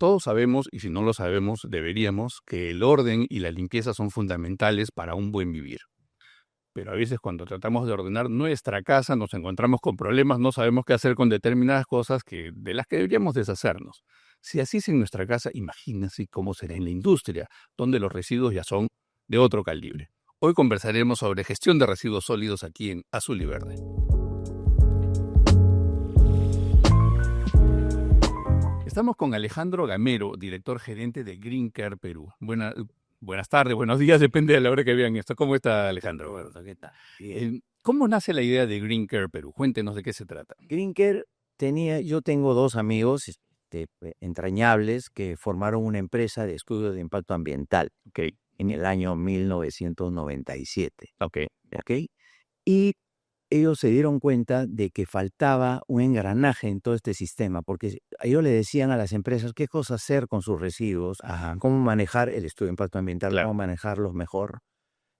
Todos sabemos, y si no lo sabemos, deberíamos, que el orden y la limpieza son fundamentales para un buen vivir. Pero a veces cuando tratamos de ordenar nuestra casa nos encontramos con problemas, no sabemos qué hacer con determinadas cosas de las que deberíamos deshacernos. Si así es en nuestra casa, imagínense cómo será en la industria, donde los residuos ya son de otro calibre. Hoy conversaremos sobre gestión de residuos sólidos aquí en Azul y Verde. Estamos con Alejandro Gamero, director gerente de Green Care Perú. Buenas tardes, buenos días, depende de la hora que vean esto. ¿Cómo está, Alejandro? Bueno, ¿qué tal? Bien. ¿Cómo nace la idea de Green Care Perú? Cuéntenos de qué se trata. Green Care yo tengo dos amigos entrañables que formaron una empresa de estudio de impacto ambiental en el año 1997. Ok. Y ellos se dieron cuenta de que faltaba un engranaje en todo este sistema, porque ellos le decían a las empresas qué cosa hacer con sus residuos, cómo manejar el estudio de impacto ambiental, Claro. cómo manejarlos mejor.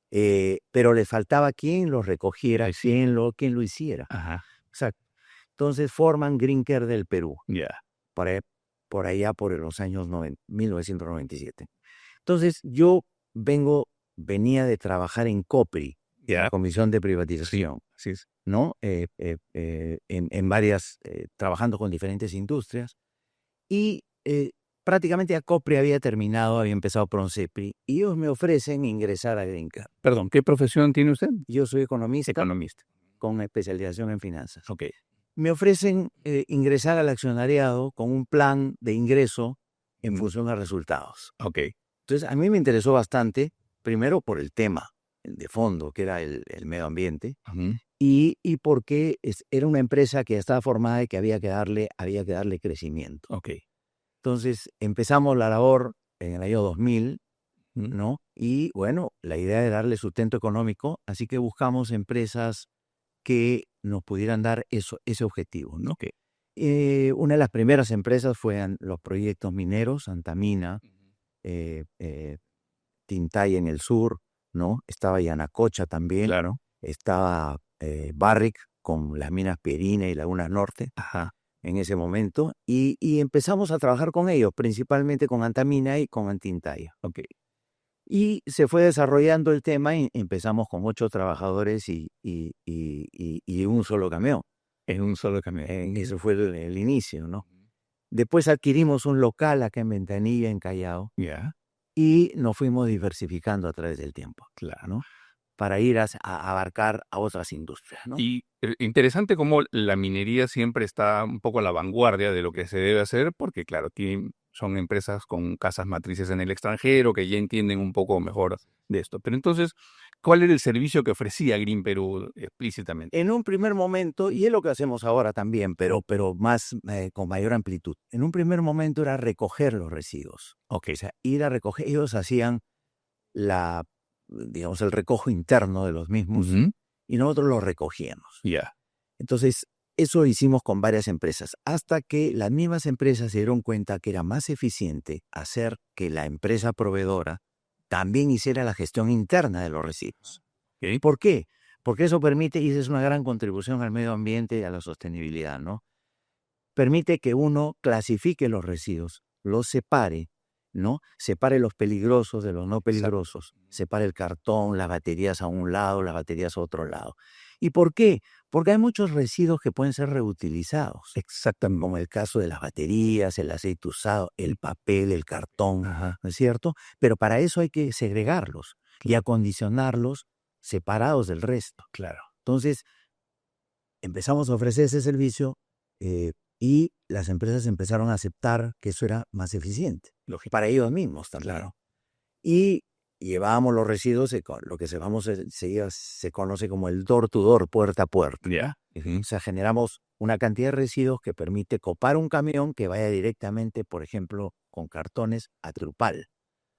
Pero les faltaba quien los recogiera, quien lo hiciera. Exacto. Entonces forman Green Care del Perú, por allá por los años 1997. Entonces yo venía de trabajar en COPRI, la Comisión de Privatización, ¿no? En varias, trabajando con diferentes industrias, y prácticamente a COPRI había empezado Proncepri, y ellos me ofrecen ingresar a Green Care. Perdón, ¿qué profesión tiene usted? Yo soy economista. Economista. Con especialización en finanzas. Ok. Me ofrecen ingresar al accionariado con un plan de ingreso en función a resultados. Ok. Entonces, a mí me interesó bastante, primero por el tema de fondo, que era el medio ambiente, y porque era una empresa que ya estaba formada y que había que darle crecimiento. Ok. Entonces, empezamos la labor en el año 2000, ¿no? Y bueno, la idea de darle sustento económico, así que buscamos empresas que nos pudieran dar ese objetivo, ¿no? Okay. Una de las primeras empresas fueron los proyectos mineros, Antamina, Tintaya en el sur, ¿no? Estaba Yanacocha también. Claro. Estaba Barrick con las minas Pierina y Lagunas Norte en ese momento. Y empezamos a trabajar con ellos, principalmente con Antamina y con Tintaya. Okay. Y se fue desarrollando el tema y empezamos con 8 trabajadores y un solo camión. En un solo camión. Eso fue el inicio, ¿no? Después adquirimos un local acá en Ventanilla, en Callao, y nos fuimos diversificando a través del tiempo, ¿no? Para ir a abarcar a otras industrias, ¿no? Y interesante cómo la minería siempre está un poco a la vanguardia de lo que se debe hacer, porque claro, son empresas con casas matrices en el extranjero que ya entienden un poco mejor de esto. Pero entonces, ¿cuál era el servicio que ofrecía Green Perú explícitamente? En un primer momento, y es lo que hacemos ahora también, pero más con mayor amplitud. En un primer momento era recoger los residuos. O sea, ir a recoger. Ellos hacían el recojo interno de los mismos y nosotros los recogíamos. Entonces, eso hicimos con varias empresas, hasta que las mismas empresas se dieron cuenta que era más eficiente hacer que la empresa proveedora también hiciera la gestión interna de los residuos. ¿Por qué? Porque eso permite, y esa es una gran contribución al medio ambiente y a la sostenibilidad, ¿no? Permite que uno clasifique los residuos, los separe, ¿no? Separe los peligrosos de los no peligrosos, separe el cartón, las baterías a un lado, las baterías a otro lado. ¿Y por qué? Porque hay muchos residuos que pueden ser reutilizados. Exactamente. Como el caso de las baterías, el aceite usado, el papel, el cartón, ¿no es cierto? Pero para eso hay que segregarlos y acondicionarlos separados del resto. Claro. Entonces, empezamos a ofrecer ese servicio y las empresas empezaron a aceptar que eso era más eficiente. Para ellos mismos también. Claro. Y llevábamos los residuos, lo que se conoce como el door-to-door, puerta a puerta. O sea, generamos una cantidad de residuos que permite copar un camión que vaya directamente, por ejemplo, con cartones a Trupal.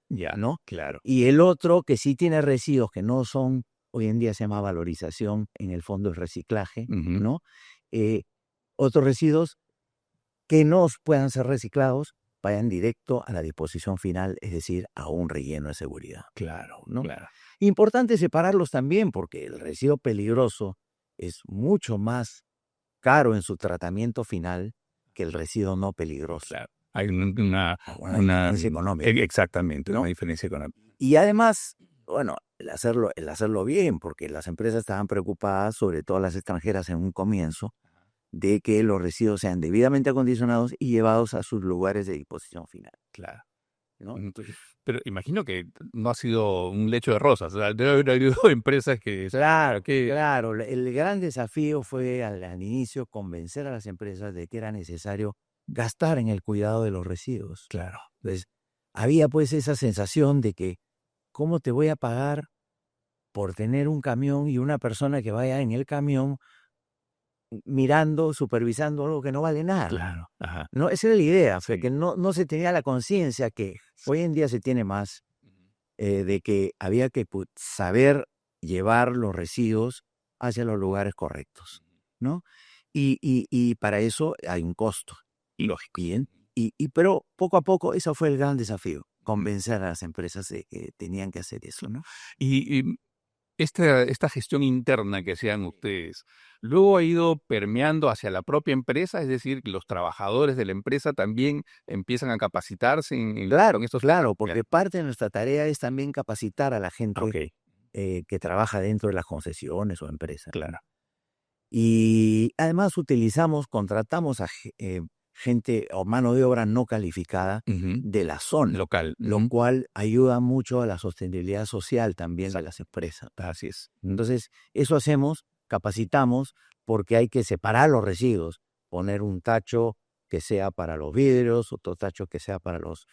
¿No? Claro. Y el otro que sí tiene residuos que no son, hoy en día se llama valorización, en el fondo es reciclaje, ¿no? Otros residuos que no puedan ser reciclados vayan directo a la disposición final, es decir, a un relleno de seguridad. Claro, ¿no? Claro. Importante separarlos también, porque el residuo peligroso es mucho más caro en su tratamiento final que el residuo no peligroso. Claro. Hay una diferencia económica. Exactamente, ¿no? Una diferencia económica. Y además, bueno, el hacerlo bien, porque las empresas estaban preocupadas, sobre todo las extranjeras en un comienzo, de que los residuos sean debidamente acondicionados y llevados a sus lugares de disposición final. Claro. ¿no? Entonces, pero imagino que no ha sido un lecho de rosas. O sea, debe haber habido empresas que... Claro. El gran desafío fue al inicio convencer a las empresas de que era necesario gastar en el cuidado de los residuos. Claro. Entonces, había pues esa sensación de que, ¿cómo te voy a pagar por tener un camión y una persona que vaya en el camión mirando, supervisando algo que no vale nada? Claro. Ajá. ¿No? Esa era la idea, fue que no se tenía la conciencia que hoy en día se tiene más, de que había que saber llevar los residuos hacia los lugares correctos, ¿no? Y para eso hay un costo. Lógico. Bien. Pero poco a poco eso fue el gran desafío, convencer a las empresas de que tenían que hacer eso, ¿no? Y esta gestión interna que hacían ustedes, ¿luego ha ido permeando hacia la propia empresa? Es decir, los trabajadores de la empresa también empiezan a capacitarse en estos... Claro, porque parte de nuestra tarea es también capacitar a la gente que trabaja dentro de las concesiones o empresas. Claro. Y además contratamos a gente o mano de obra no calificada de la zona local, lo cual ayuda mucho a la sostenibilidad social también de las empresas. Así es. Entonces, eso hacemos, capacitamos, porque hay que separar los residuos, poner un tacho que sea para los vidrios, otro tacho que sea para los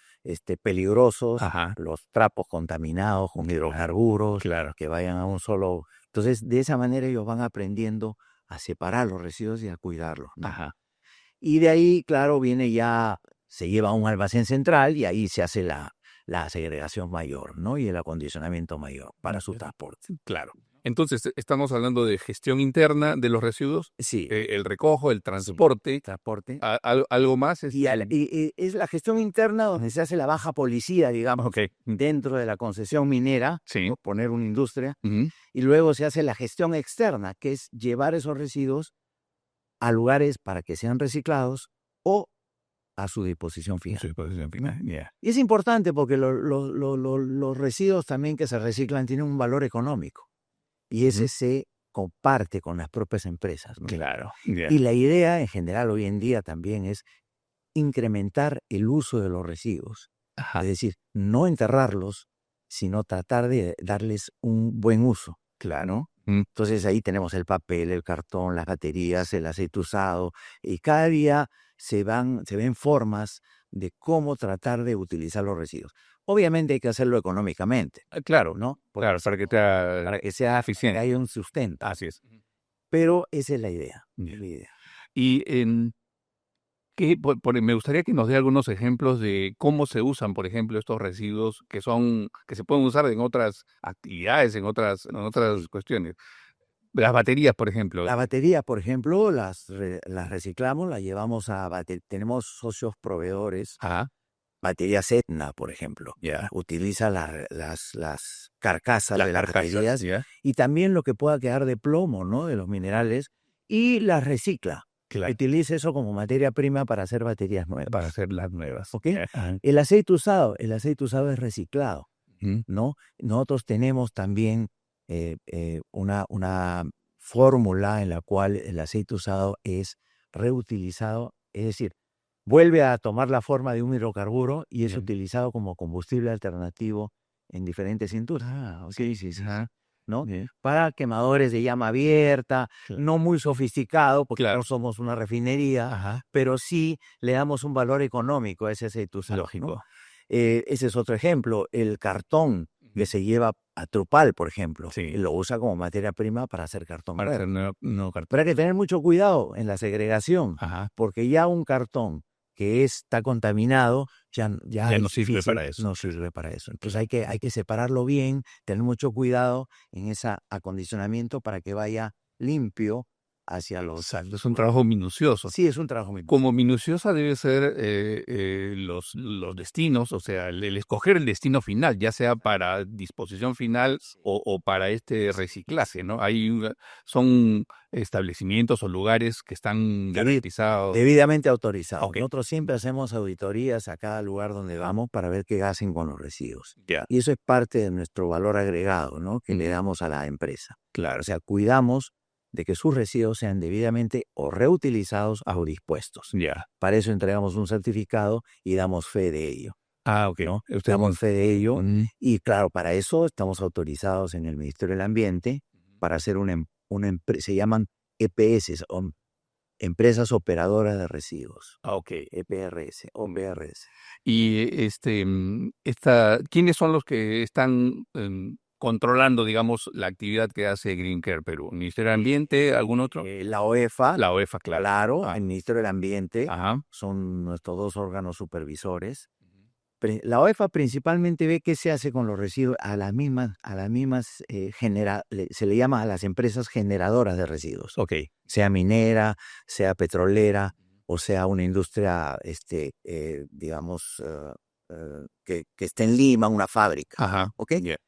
peligrosos, los trapos contaminados con hidrocarburos, que vayan a un solo... Entonces, de esa manera ellos van aprendiendo a separar los residuos y a cuidarlos, ¿no? Y de ahí, claro, se lleva a un almacén central y ahí se hace la segregación mayor, ¿no? Y el acondicionamiento mayor para su transporte. Claro. Entonces, estamos hablando de gestión interna de los residuos, sí, el recojo, el transporte. ¿Algo más? Y es la gestión interna donde se hace la baja policía, digamos, dentro de la concesión minera, ¿no? Poner una industria, y luego se hace la gestión externa, que es llevar esos residuos a lugares para que sean reciclados o a su disposición final. Y es importante porque los residuos también que se reciclan tienen un valor económico y ese se comparte con las propias empresas, ¿no? Claro. Y la idea en general hoy en día también es incrementar el uso de los residuos. Es decir, no enterrarlos, sino tratar de darles un buen uso. Claro. Entonces ahí tenemos el papel, el cartón, las baterías, el aceite usado, y cada día se ven formas de cómo tratar de utilizar los residuos. Obviamente hay que hacerlo económicamente. Claro, ¿no? Para que sea eficiente. Que haya un sustento. Así es. Pero esa es la idea. Y me gustaría que nos dé algunos ejemplos de cómo se usan, por ejemplo, estos residuos que se pueden usar en otras actividades, en otras cuestiones. Las baterías, por ejemplo. Las baterías, por ejemplo, las reciclamos, las llevamos tenemos socios proveedores. Baterías Etna, por ejemplo. Utiliza las carcasas de las baterías y también lo que pueda quedar de plomo, ¿no? De los minerales, y las recicla. Utiliza eso como materia prima para hacer baterías nuevas. Para hacer las nuevas. El aceite usado es reciclado, ¿no? Nosotros tenemos también una fórmula en la cual el aceite usado es reutilizado, es decir, vuelve a tomar la forma de un hidrocarburo y es utilizado como combustible alternativo en diferentes industrias. ¿No? Para quemadores de llama abierta, no muy sofisticado, porque no somos una refinería, pero sí le damos un valor económico a ese aceite usado. Lógico. ¿no? Ese es otro ejemplo. El cartón que se lleva a Trupal, por ejemplo, lo usa como materia prima para hacer cartón. Pero hay que tener mucho cuidado en la segregación, porque ya un cartón que está contaminado ya no sirve para eso. No sirve para eso. Entonces hay que separarlo bien, tener mucho cuidado en ese acondicionamiento para que vaya limpio hacia los... Exacto, es un trabajo minucioso. Sí, es un trabajo minucioso. Como minuciosa debe ser los destinos, o sea, el escoger el destino final, ya sea para disposición final o para este reciclaje, ¿no? Son establecimientos o lugares que están garantizados. Debidamente autorizados. Okay. Nosotros siempre hacemos auditorías a cada lugar donde vamos para ver qué hacen con los residuos. Yeah. Y eso es parte de nuestro valor agregado, ¿no? Que le damos a la empresa. Claro. O sea, cuidamos de que sus residuos sean debidamente o reutilizados o dispuestos. Yeah. Para eso entregamos un certificado y damos fe de ello. Ok. ¿No? Damos fe de ello y claro, para eso estamos autorizados en el Ministerio del Ambiente para hacer se llaman EPS, Empresas Operadoras de Residuos. Okay. EPRS, OPRS. Y ¿quiénes son los que están controlando, digamos, la actividad que hace Green Care Perú? ¿Ministerio del Ambiente? ¿Algún otro? La OEFA. La OEFA, claro. El Ministerio del Ambiente. Ajá. Son nuestros dos órganos supervisores. La OEFA principalmente ve qué se hace con los residuos a las mismas se le llama a las empresas generadoras de residuos. Okay. Sea minera, sea petrolera, o sea una industria, digamos, que esté en Lima, una fábrica. Ajá. ¿Ok? Yeah.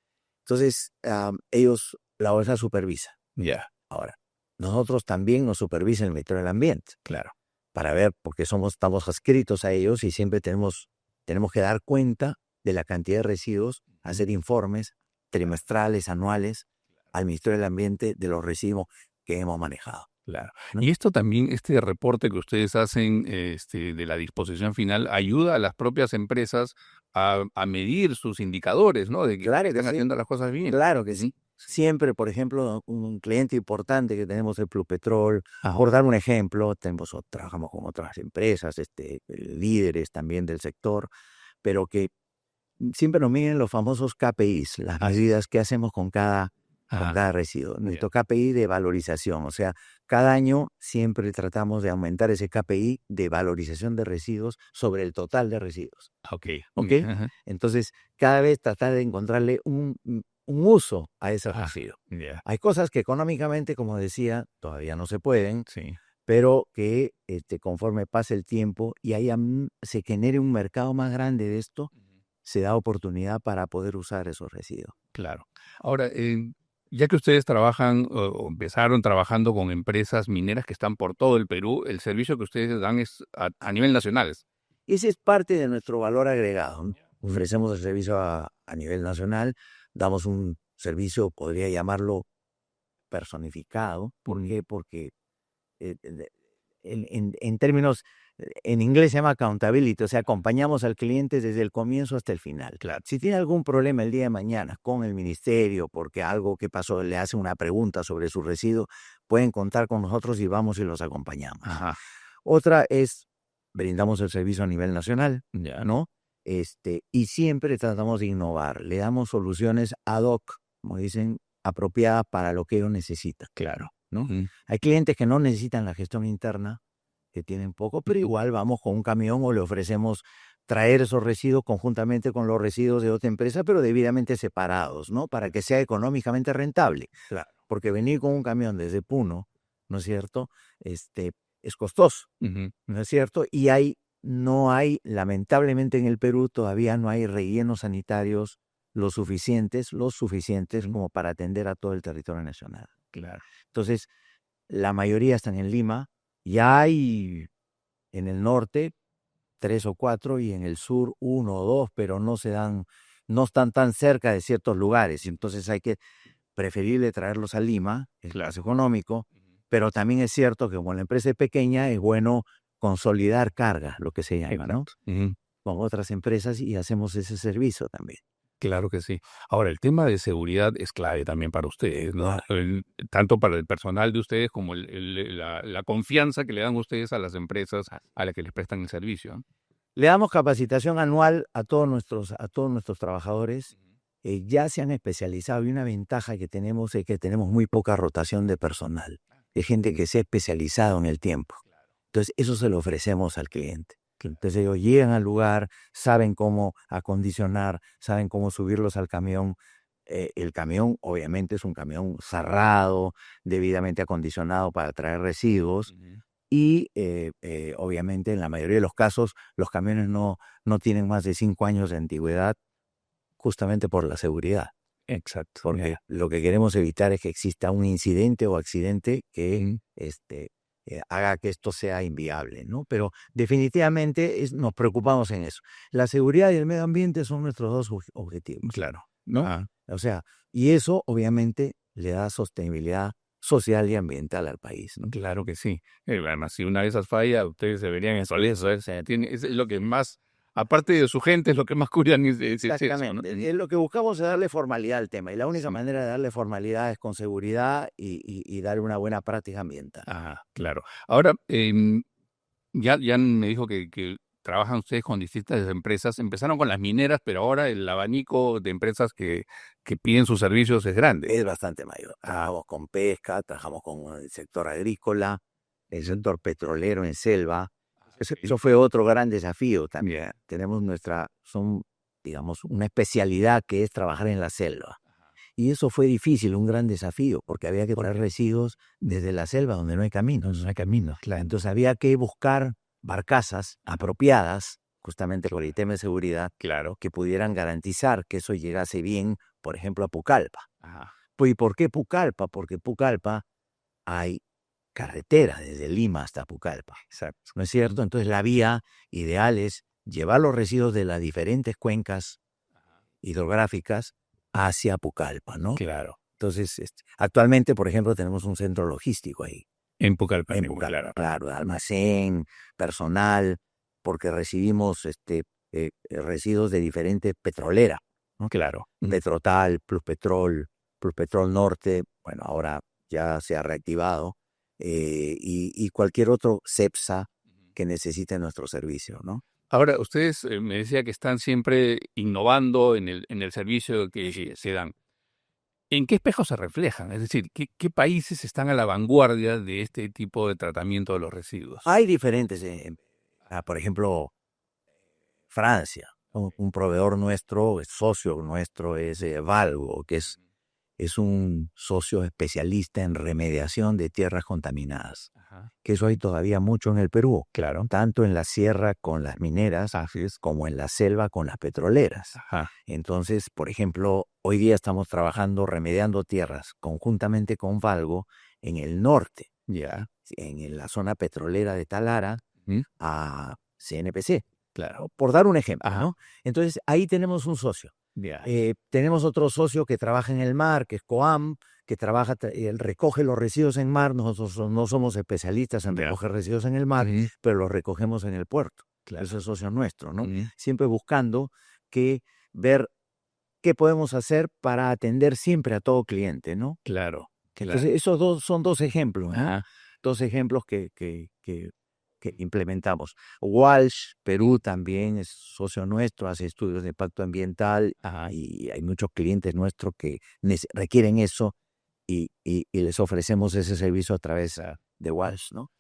Entonces, la OEFA supervisa. Yeah. Ahora, nosotros también nos supervisa el Ministerio del Ambiente. Claro. Para ver, porque estamos adscritos a ellos y siempre tenemos que dar cuenta de la cantidad de residuos, hacer informes trimestrales, anuales, al Ministerio del Ambiente de los residuos que hemos manejado. Claro. ¿No? Y esto también, este reporte que ustedes hacen de la disposición final, ayuda a las propias empresas a medir sus indicadores, ¿no? De que están haciendo las cosas bien. Claro que sí. Siempre, por ejemplo, un cliente importante que tenemos es Plupetrol, por dar un ejemplo, trabajamos con otras empresas, líderes también del sector, pero que siempre nos miden los famosos KPIs, las medidas que hacemos con cada residuo. Nuestro KPI de valorización, o sea, cada año siempre tratamos de aumentar ese KPI de valorización de residuos sobre el total de residuos. Ok. Entonces, cada vez tratar de encontrarle un uso a ese residuo. Yeah. Hay cosas que económicamente, como decía, todavía no se pueden, sí, pero que conforme pase el tiempo y se genere un mercado más grande de esto, se da oportunidad para poder usar esos residuos. Claro. Ahora, ya que ustedes trabajan o empezaron trabajando con empresas mineras que están por todo el Perú, el servicio que ustedes dan es a nivel nacional. Ese es parte de nuestro valor agregado, ¿no? Ofrecemos el servicio a nivel nacional, damos un servicio, podría llamarlo personificado. ¿Por qué? Porque en términos, en inglés se llama accountability, o sea, acompañamos al cliente desde el comienzo hasta el final. Claro. Si tiene algún problema el día de mañana con el ministerio, porque algo que pasó, le hace una pregunta sobre su residuo, pueden contar con nosotros y vamos y los acompañamos. Ajá. Otra es, brindamos el servicio a nivel nacional, ¿no? Y siempre tratamos de innovar, le damos soluciones ad hoc, como dicen, apropiadas para lo que ellos necesitan. Claro. ¿No? Hay clientes que no necesitan la gestión interna, que tienen poco, pero igual vamos con un camión o le ofrecemos traer esos residuos conjuntamente con los residuos de otra empresa, pero debidamente separados, ¿no? Para que sea económicamente rentable. Claro. Porque venir con un camión desde Puno, ¿no es cierto? Es costoso, ¿no es cierto? Y no hay, lamentablemente en el Perú todavía no hay rellenos sanitarios los suficientes como para atender a todo el territorio nacional. Claro. Entonces, la mayoría están en Lima, ya hay en el norte 3 o 4 y en el sur 1 o 2, pero no están tan cerca de ciertos lugares. Entonces hay que preferible traerlos a Lima, es más económico, pero también es cierto que como la empresa es pequeña, es bueno consolidar carga, lo que se llama, ¿no? Con otras empresas y hacemos ese servicio también. Claro que sí. Ahora, el tema de seguridad es clave también para ustedes, ¿no? Tanto para el personal de ustedes como la confianza que le dan ustedes a las empresas a las que les prestan el servicio. Le damos capacitación anual a todos nuestros trabajadores. Ya se han especializado y una ventaja que tenemos es que tenemos muy poca rotación de personal. Hay gente que se ha especializado en el tiempo. Entonces, eso se lo ofrecemos al cliente. Entonces ellos llegan al lugar, saben cómo acondicionar, saben cómo subirlos al camión, el camión obviamente es un camión cerrado, debidamente acondicionado para traer residuos. Y obviamente en la mayoría de los casos los camiones no tienen más de 5 años de antigüedad justamente por la seguridad. Exacto. Porque lo que queremos evitar es que exista un incidente o accidente que haga que esto sea inviable, ¿no? Pero definitivamente nos preocupamos en eso. La seguridad y el medio ambiente son nuestros dos objetivos. Claro, ¿no? O sea, y eso obviamente le da sostenibilidad social y ambiental al país, ¿no? Claro que sí. Además, si una de esas falla, ustedes deberían resolver eso. Es lo que más, aparte de su gente, es lo que más cuidan. Exactamente. Eso, ¿no? Lo que buscamos es darle formalidad al tema. Y la única manera de darle formalidad es con seguridad y darle una buena práctica ambiental. Claro. Ahora, ya me dijo que trabajan ustedes con distintas empresas. Empezaron con las mineras, pero ahora el abanico de empresas que piden sus servicios es grande. Es bastante mayor. Trabajamos con pesca, trabajamos con el sector agrícola, el sector petrolero en selva. Eso fue otro gran desafío también. Tenemos digamos, una especialidad que es trabajar en la selva. Y eso fue difícil, un gran desafío, porque había que traer residuos desde la selva donde no hay caminos. No hay caminos, claro. Entonces había que buscar barcazas apropiadas, justamente por el tema de seguridad, claro, que pudieran garantizar que eso llegase bien, por ejemplo, a Pucallpa. Pues, ¿y por qué Pucallpa? Porque Pucallpa hay carretera desde Lima hasta Pucallpa. Exacto. ¿No es cierto? Entonces la vía ideal es llevar los residuos de las diferentes cuencas hidrográficas hacia Pucallpa, ¿no? Claro. Entonces, actualmente, por ejemplo, tenemos un centro logístico ahí. En Pucallpa. Claro, almacén, personal, porque recibimos residuos de diferentes petroleras, ¿no? Claro. Petrotal, Pluspetrol Norte, bueno, ahora ya se ha reactivado, y cualquier otro CEPSA que necesite nuestro servicio, ¿no? Ahora, ustedes me decía que están siempre innovando en el servicio que se dan. ¿En qué espejo se reflejan? Es decir, ¿qué países están a la vanguardia de este tipo de tratamiento de los residuos? Hay diferentes, por ejemplo, Francia, un proveedor nuestro, socio nuestro es Valgo, que es un socio especialista en remediación de tierras contaminadas. Que eso hay todavía mucho en el Perú, claro, tanto en la sierra con las mineras, como en la selva con las petroleras. Entonces, por ejemplo, hoy día estamos trabajando remediando tierras conjuntamente con Valgo en el norte, en la zona petrolera de Talara, a CNPC. Claro. Por dar un ejemplo, ¿no? Entonces, ahí tenemos un socio. Tenemos otro socio que trabaja en el mar, que es COAM, que recoge los residuos en mar. Nosotros no somos especialistas en recoger residuos en el mar, pero los recogemos en el puerto. Claro. Ese es socio nuestro, ¿no? Siempre buscando ver qué podemos hacer para atender siempre a todo cliente, ¿no? Claro. Entonces, esos son dos ejemplos, ¿no? Dos ejemplos que implementamos. Walsh, Perú, también es socio nuestro, hace estudios de impacto ambiental, y hay muchos clientes nuestros que requieren eso y les ofrecemos ese servicio a través de Walsh, ¿no?